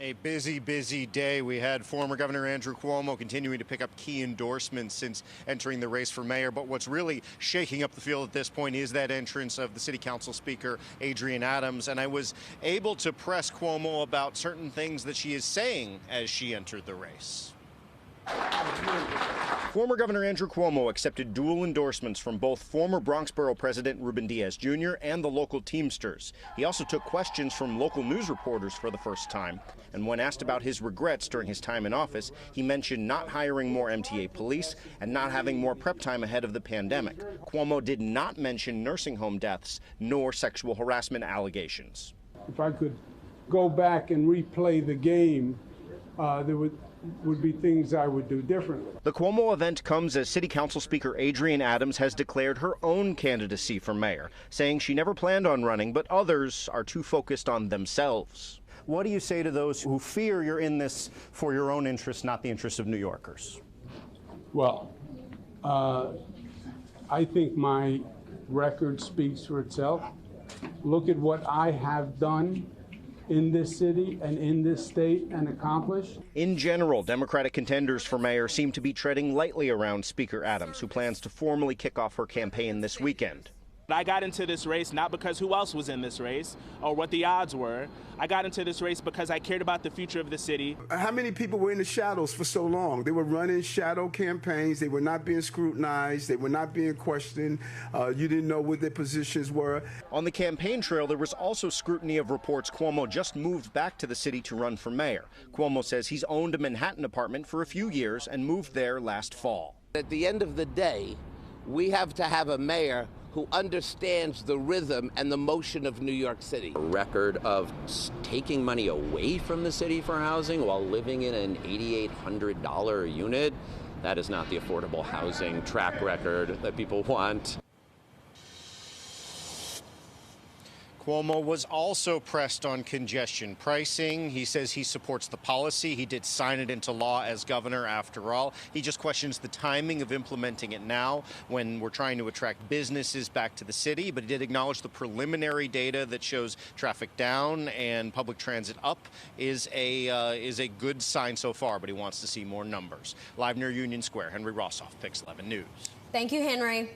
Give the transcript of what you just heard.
A busy, busy day. We had former Governor Andrew Cuomo continuing to pick up key endorsements since entering the race for mayor. But what's really shaking up the field at this point is that entrance of the City Council Speaker, Adrienne Adams. And I was able to press Cuomo about certain things that she is saying as she entered the race. Former Governor Andrew Cuomo accepted dual endorsements from both former Bronx Borough President Ruben Diaz Jr. and the local Teamsters. He also took questions from local news reporters for the first time. And when asked about his regrets during his time in office, he mentioned not hiring more MTA police and not having more prep time ahead of the pandemic. Cuomo did not mention nursing home deaths nor sexual harassment allegations. If I could go back and replay the game, there would be things I would do differently. The Cuomo event comes as City Council Speaker Adrienne Adams has declared her own candidacy for mayor, saying she never planned on running, but others are too focused on themselves. What do you say to those who fear you're in this for your own interests, not the interests of New Yorkers? Well, I think my record speaks for itself. Look at what I have done in this city and in this state and accomplished. In general, Democratic contenders for mayor seem to be treading lightly around Speaker Adams, who plans to formally kick off her campaign this weekend. I got into this race not because who else was in this race or what the odds were. I got into this race because I cared about the future of the city. How many people were in the shadows for so long? They were running shadow campaigns. They were not being scrutinized. They were not being questioned. You didn't know what their positions were. On the campaign trail, there was also scrutiny of reports Cuomo just moved back to the city to run for mayor. Cuomo says he's owned a Manhattan apartment for a few years and moved there last fall. At the end of the day, we have to have a mayor who understands the rhythm and the motion of New York City. A record of taking money away from the city for housing while living in an $8,800 unit. That is not the affordable housing track record that people want. Cuomo was also pressed on congestion pricing. He says he supports the policy. He did sign it into law as governor after all. He just questions the timing of implementing it now when we're trying to attract businesses back to the city. But he did acknowledge the preliminary data that shows traffic down and public transit up is a good sign so far, but he wants to see more numbers. Live near Union Square, Henry Rossoff, Pix 11 News. Thank you, Henry.